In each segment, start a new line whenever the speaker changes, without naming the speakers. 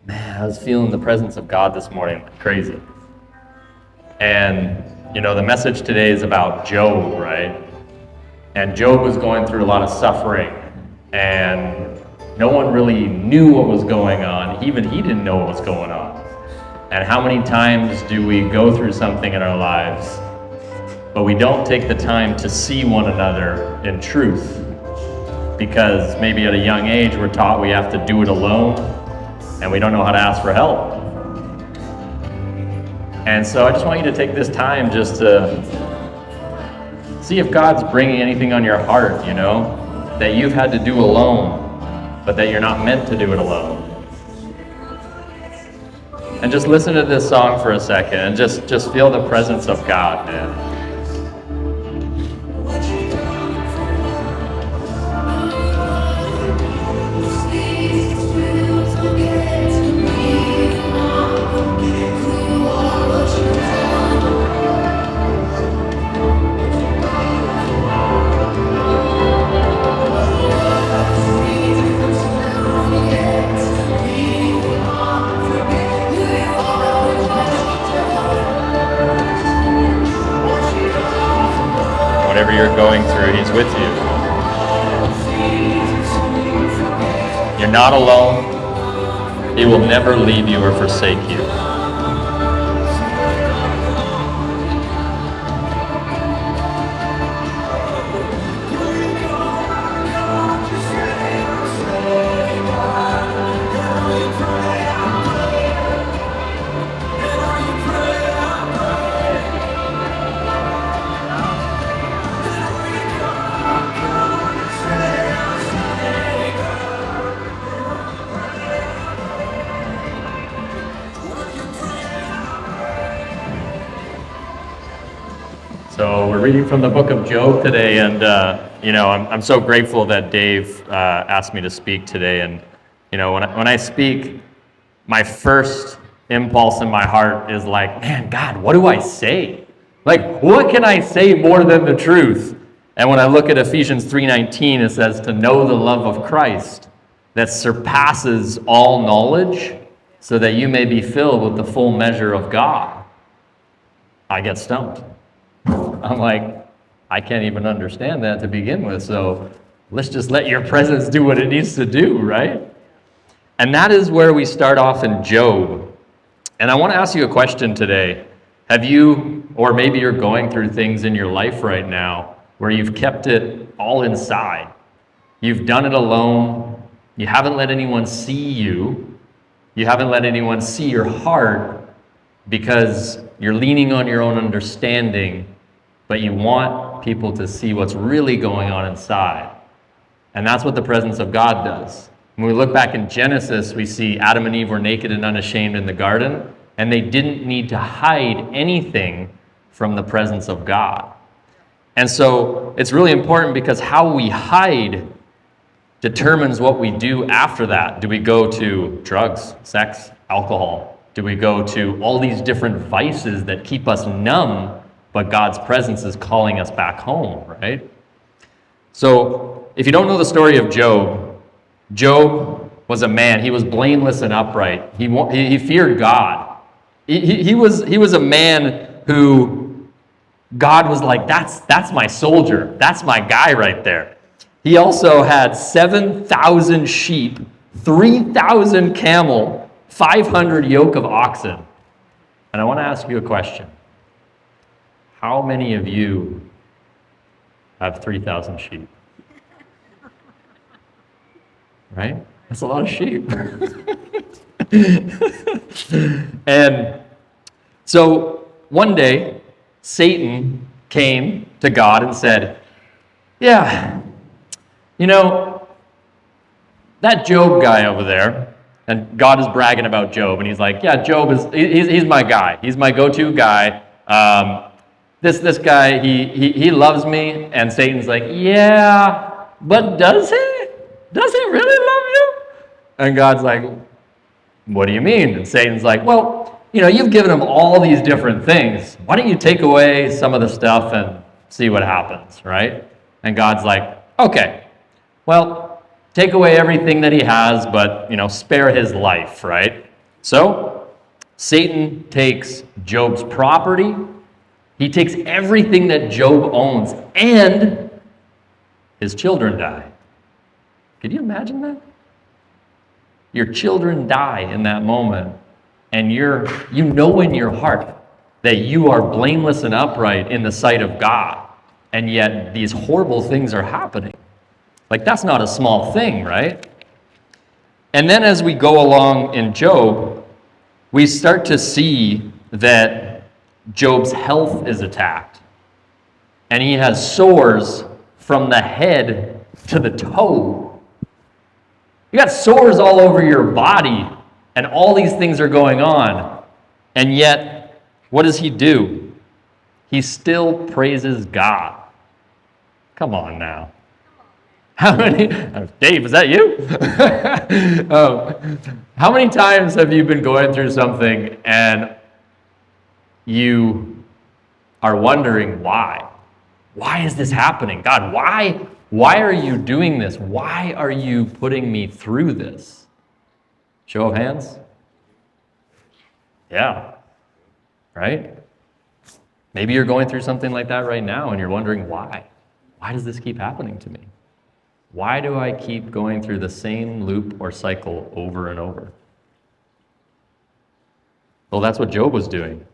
Man, I was feeling the presence of God this morning, crazy. And, the message today is about Job, right? And Job was going through a lot of suffering, and no one really knew what was going on. Even he didn't know what was going on. And how many times do we go through something in our lives, but we don't take the time to see one another in truth? Because maybe at a young age we're taught we have to do it alone, and we don't know how to ask for help. And so I just want you to take this time just to see if God's bringing anything on your heart, that you've had to do alone, but that you're not meant to do it alone. And just listen to this song for a second and just feel the presence of God, man. Whatever you're going through, He's with you. You're not alone. He will never leave you or forsake you. So we're reading from the book of Job today, and I'm so grateful that Dave asked me to speak today. And when I speak, my first impulse in my heart is like, man, God, what do I say? Like, what can I say more than the truth? And when I look at Ephesians 3:19, it says to know the love of Christ that surpasses all knowledge, so that you may be filled with the full measure of God. I get stumped. I'm like, I can't even understand that to begin with, so let's just let your presence do what it needs to do, right? And that is where we start off in Job. And I want to ask you a question today. Have you, or maybe you're going through things in your life right now where you've kept it all inside? You've done it alone. You haven't let anyone see you. You haven't let anyone see your heart because you're leaning on your own understanding, but you want people to see what's really going on inside. And that's what the presence of God does. When we look back in Genesis, we see Adam and Eve were naked and unashamed in the garden, and they didn't need to hide anything from the presence of God. And so it's really important because how we hide determines what we do after that. Do we go to drugs, sex, alcohol? Do we go to all these different vices that keep us numb, but God's presence is calling us back home, right? So if you don't know the story of Job, Job was a man. He was blameless and upright. He feared God. He was a man who God was like, that's my soldier. That's my guy right there. He also had 7,000 sheep, 3,000 camel, 500 yoke of oxen. And I want to ask you a question. How many of you have 3,000 sheep? Right? That's a lot of sheep. And so one day, Satan came to God and said, yeah, that Job guy over there, and God is bragging about Job, and he's like, yeah, Job he's my guy. He's my go-to guy. This guy, he loves me. And Satan's like, yeah, but does he? Does he really love you? And God's like, what do you mean? And Satan's like, well, you've given him all these different things. Why don't you take away some of the stuff and see what happens, right? And God's like, okay, well, take away everything that he has, but, spare his life, right? So, Satan takes Job's property. He takes everything that Job owns, and his children die. Could you imagine that? Your children die in that moment, and you know in your heart that you are blameless and upright in the sight of God, and yet these horrible things are happening. Like, that's not a small thing, right? And then as we go along in Job, we start to see that Job's health is attacked, and he has sores from the head to the toe. You got sores all over your body, and all these things are going on. And yet, what does he do? He still praises God. Come on now. How many, Dave, is that you? How many times have you been going through something and you are wondering why? Why is this happening? God, why are you doing this? Why are you putting me through this? Show of hands? Yeah. Right? Maybe you're going through something like that right now and you're wondering why. Why does this keep happening to me? Why do I keep going through the same loop or cycle over and over? Well, that's what Job was doing.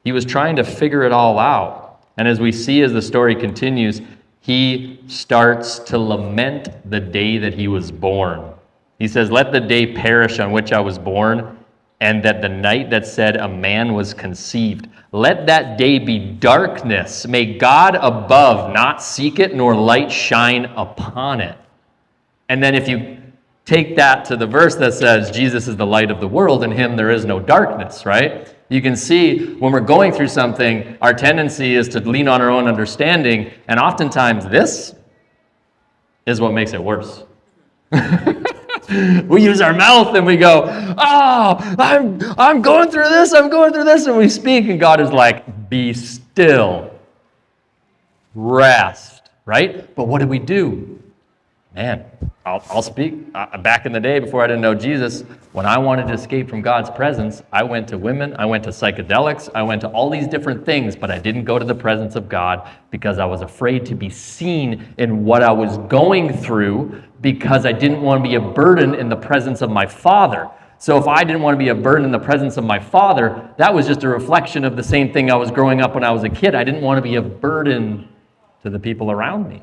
He was trying to figure it all out. And as we see as the story continues, he starts to lament the day that he was born. He says, "Let the day perish on which I was born, and that the night that said a man was conceived. Let that day be darkness. May God above not seek it, nor light shine upon it." And then if you take that to the verse that says, Jesus is the light of the world, in him there is no darkness, right? You can see when we're going through something, our tendency is to lean on our own understanding, and oftentimes this is what makes it worse. We use our mouth and we go, "Oh, I'm going through this, and we speak, and God is like, "Be still, rest," right? But what did we do? Man, I'll speak. Back in the day, before I didn't know Jesus, when I wanted to escape from God's presence, I went to women, I went to psychedelics, I went to all these different things, but I didn't go to the presence of God because I was afraid to be seen in what I was going through, because I didn't want to be a burden in the presence of my Father. So if I didn't want to be a burden in the presence of my Father, that was just a reflection of the same thing I was growing up when I was a kid. I didn't want to be a burden to the people around me.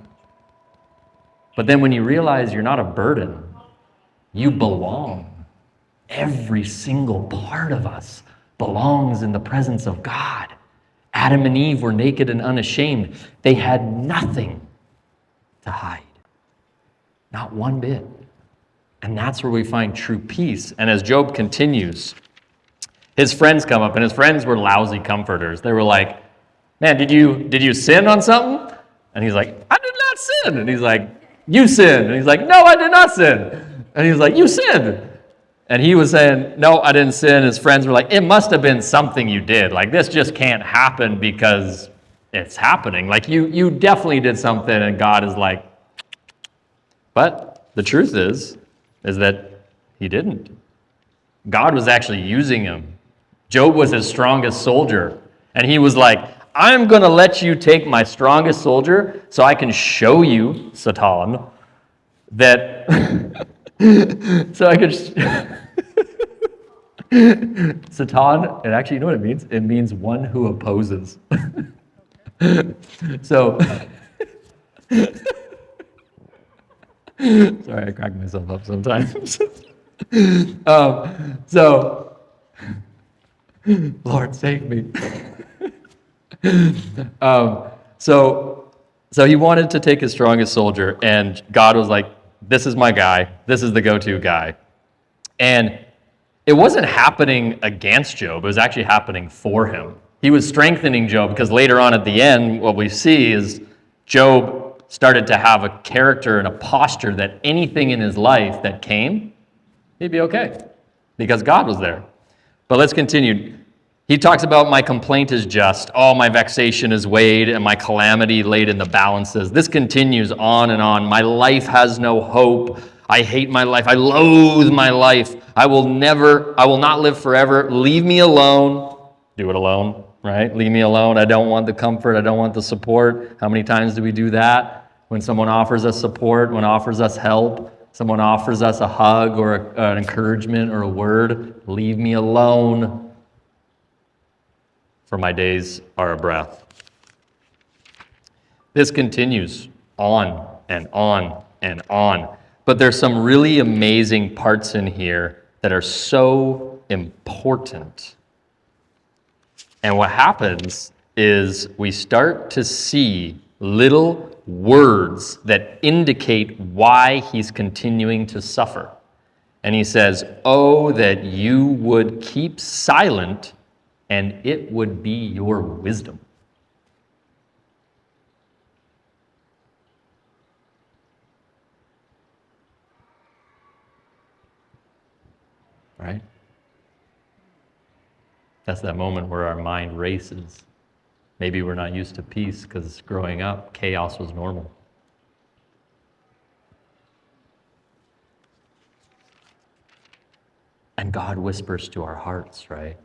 But then when you realize you're not a burden, you belong. Every single part of us belongs in the presence of God. Adam and Eve were naked and unashamed. They had nothing to hide. Not one bit. And that's where we find true peace. And as Job continues, his friends come up, and his friends were lousy comforters. They were like, "Man, did you sin on something?" And he's like, "I did not sin." And he's like, "You sinned." And he's like, "No, I did not sin." And he's like, "You sinned." And he was saying, "No, I didn't sin." His friends were like, "It must have been something you did. Like, this just can't happen because it's happening. Like, you definitely did something." And God is like, but the truth is that he didn't. God was actually using him. Job was his strongest soldier. And he was like, "I'm going to let you take my strongest soldier so I can show you, Satan, that..." so I could... Satan, and actually, you know what it means? It means one who opposes. So... Sorry, I crack myself up sometimes. Lord, save me. So he wanted to take his strongest soldier, and God was like, "This is my guy. This is the go-to guy." And it wasn't happening against Job. It was actually happening for him. He was strengthening Job, because later on at the end, what we see is Job started to have a character and a posture that anything in his life that came, he'd be okay, because God was there. But let's continue. He talks about, "My complaint is just, all my vexation is weighed, and my calamity laid in the balances." This continues on and on. "My life has no hope. I hate my life. I loathe my life. I will not live forever. Leave me alone. Do it alone, right? Leave me alone. I don't want the comfort. I don't want the support. How many times do we do that? When someone offers us support, when offers us help, someone offers us a hug or an encouragement or a word, leave me alone, for my days are a breath. This continues on and on and on. But there's some really amazing parts in here that are so important. And what happens is we start to see little words that indicate why he's continuing to suffer. And he says, "Oh, that you would keep silent, and it would be your wisdom." Right? That's that moment where our mind races. Maybe we're not used to peace because growing up, chaos was normal. And God whispers to our hearts, right?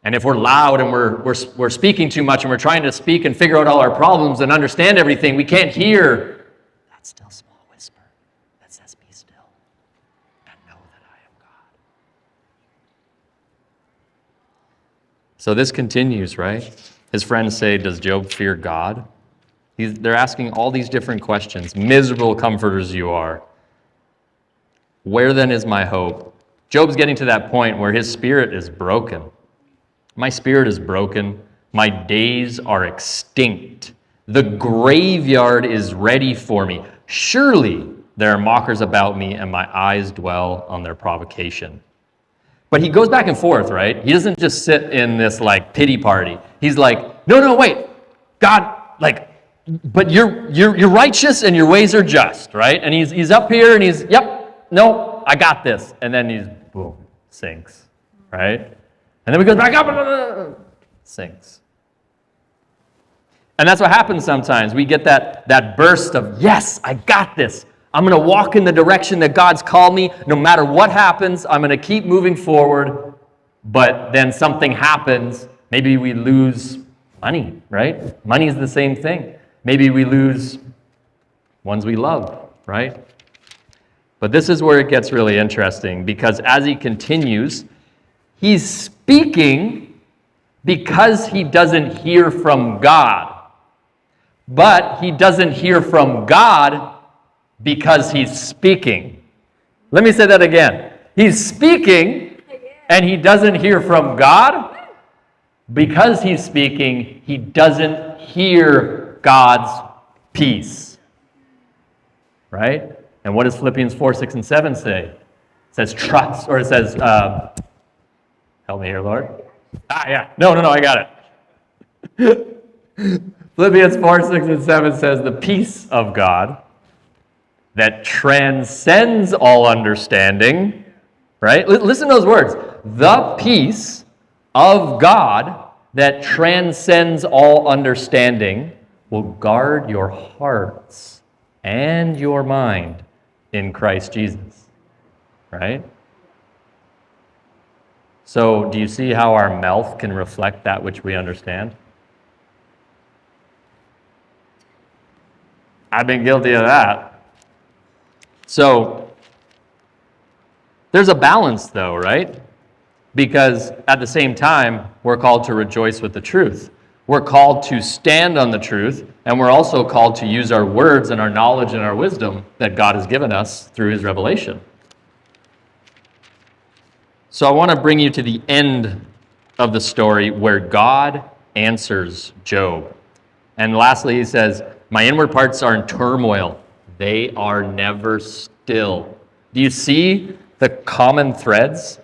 And if we're loud and we're speaking too much and we're trying to speak and figure out all our problems and understand everything, we can't hear that still small whisper that says, "Be still and know that I am God." So this continues, right? His friends say, "Does Job fear God?" They're asking all these different questions. Miserable comforters you are. Where then is my hope? Job's getting to that point where his spirit is broken. My spirit is broken. My days are extinct. The graveyard is ready for me. Surely there are mockers about me, and my eyes dwell on their provocation. But he goes back and forth, right? He doesn't just sit in this like pity party. He's like, no, wait, God, like, but you're righteous and your ways are just, right? And he's up here and he's, yep, no, I got this. And then he's, boom, sinks, right? And then he goes back up, sinks. And that's what happens sometimes. We get that burst of, yes, I got this. I'm going to walk in the direction that God's called me. No matter what happens, I'm going to keep moving forward. But then something happens. Maybe we lose money, right? Money is the same thing. Maybe we lose ones we love, right? But this is where it gets really interesting, because as he continues, he's speaking because he doesn't hear from God. But he doesn't hear from God because he's speaking. Let me say that again. He's speaking and he doesn't hear from God. Because he's speaking, he doesn't hear God's peace. Right? And what does Philippians 4, 6, and 7 say? It says trust, or it says, help me here, Lord. Yeah. No, I got it. Philippians 4, 6, and 7 says, the peace of God that transcends all understanding, right? Listen to those words. The peace of God that transcends all understanding will guard your hearts and your mind in Christ Jesus, right? So do you see how our mouth can reflect that which we understand? I've been guilty of that. So there's a balance though, right? Because at the same time, we're called to rejoice with the truth. We're called to stand on the truth, and we're also called to use our words and our knowledge and our wisdom that God has given us through his revelation. So I want to bring you to the end of the story where God answers Job. And lastly, he says, my inward parts are in turmoil. They are never still. Do you see the common threads?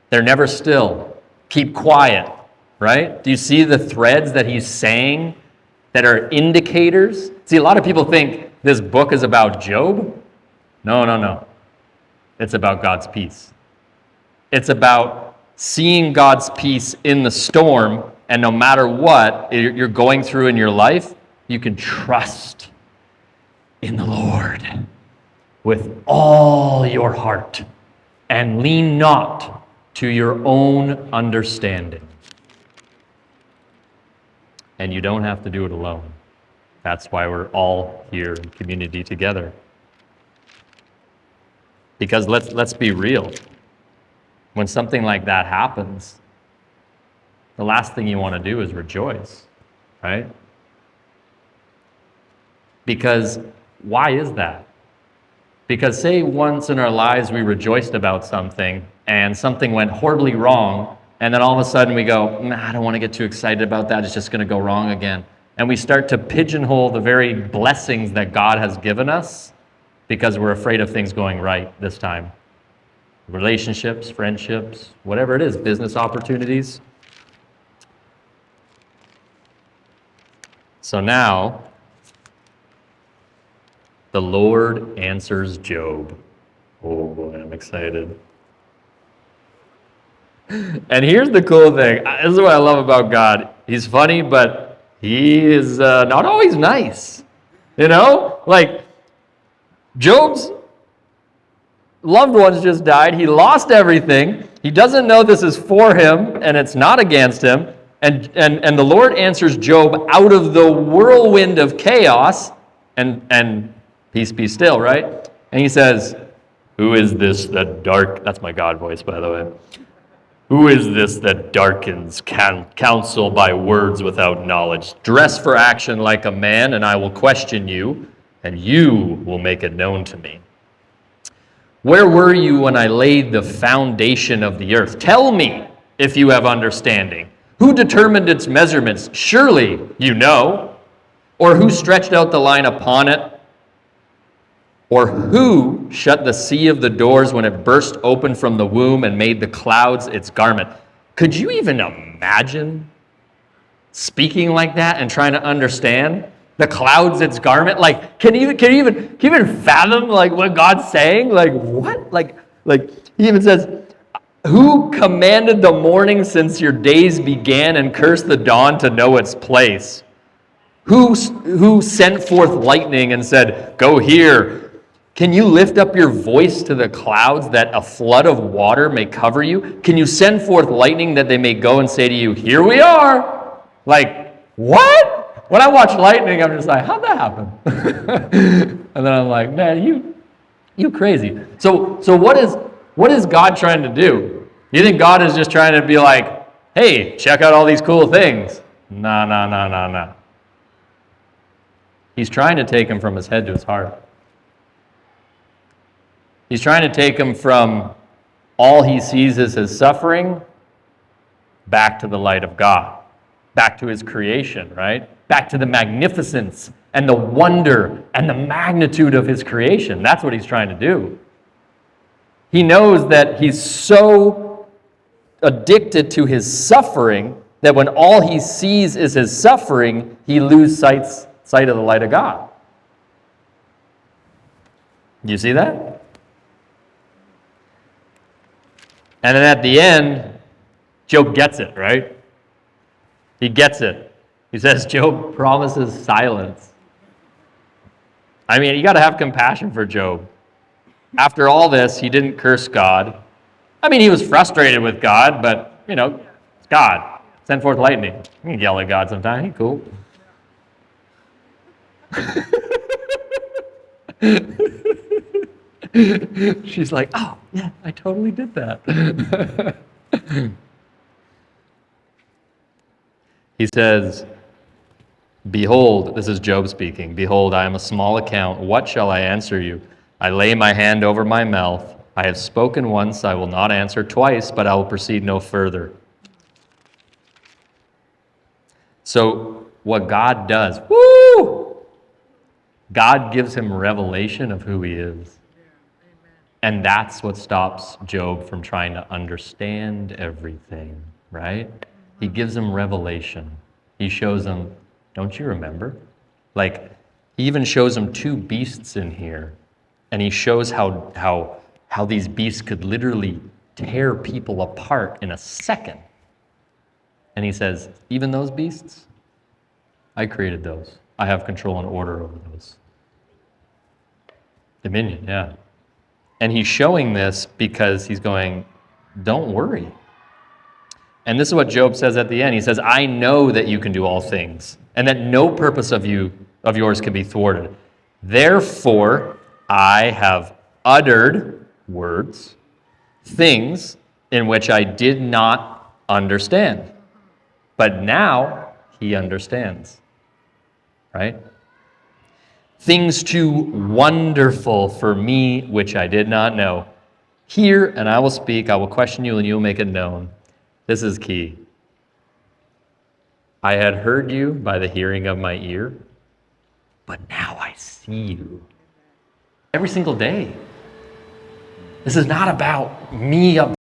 They're never still. Keep quiet, right? Do you see the threads that he's saying that are indicators? See, a lot of people think this book is about Job. No. It's about God's peace. It's about seeing God's peace in the storm, and no matter what you're going through in your life, you can trust in the Lord with all your heart, and lean not to your own understanding. And you don't have to do it alone. That's why we're all here in community together. Because let's be real. When something like that happens, the last thing you want to do is rejoice, right? Because why is that? Because say once in our lives we rejoiced about something and something went horribly wrong, and then all of a sudden we go, I don't want to get too excited about that, it's just going to go wrong again. And we start to pigeonhole the very blessings that God has given us because we're afraid of things going right this time. Relationships, friendships, whatever it is, business opportunities. So now, the Lord answers Job. Oh boy, I'm excited. And here's the cool thing. This is what I love about God. He's funny, but he is not always nice. You know? Like, Job's loved ones just died. He lost everything. He doesn't know this is for him, and it's not against him. And the Lord answers Job out of the whirlwind of chaos, and peace be still, right? And he says, who is this that that's my God voice, by the way. Who is this that darkens counsel by words without knowledge? Dress for action like a man, and I will question you, and you will make it known to me. Where were you when I laid the foundation of the earth? Tell me if you have understanding. Who determined its measurements? Surely you know. Or who stretched out the line upon it? Or who shut the sea of the doors when it burst open from the womb and made the clouds its garment? Could you even imagine speaking like that and trying to understand the clouds its garment? Like, can you even fathom like what God's saying? Like what? Like he even says, who commanded the morning since your days began and cursed the dawn to know its place? Who sent forth lightning and said, go here? Can you lift up your voice to the clouds that a flood of water may cover you? Can you send forth lightning that they may go and say to you, here we are? Like, what? When I watch lightning, I'm just like, how'd that happen? And then I'm like, man, you crazy. So what is God trying to do? You think God is just trying to be like, hey, check out all these cool things? No. He's trying to take him from his head to his heart. He's trying to take him from all he sees as his suffering back to the light of God, back to his creation, right? Back to the magnificence and the wonder and the magnitude of his creation. That's what he's trying to do. He knows that he's so addicted to his suffering that when all he sees is his suffering, he loses sight of the light of God. Do you see that? And then at the end, Job gets it, right? He gets it. He says, Job promises silence. I mean, you got to have compassion for Job. After all this, he didn't curse God. I mean, he was frustrated with God, but, it's God. Send forth lightning. You can yell at God sometime. He's cool. She's like, oh, yeah, I totally did that. He says, behold, this is Job speaking, behold, I am a small account. What shall I answer you? I lay my hand over my mouth. I have spoken once, I will not answer twice, but I will proceed no further. So what God does, God gives him revelation of who he is. And that's what stops Job from trying to understand everything, right? He gives him revelation. He shows him, don't you remember? Like, he even shows him two beasts in here. And he shows how these beasts could literally tear people apart in a second. And he says, even those beasts, I created those. I have control and order over those. Dominion, yeah. And he's showing this because he's going, don't worry. And this is what Job says at the end. He says, I know that you can do all things, and that no purpose of yours can be thwarted. Therefore, I have uttered words, things in which I did not understand. But now he understands. Right? Things too wonderful for me which I did not know. Hear, and I will speak, I will question you, and you will make it known. This is key. I had heard you by the hearing of my ear, but now I see you. Every single day. This is not about me up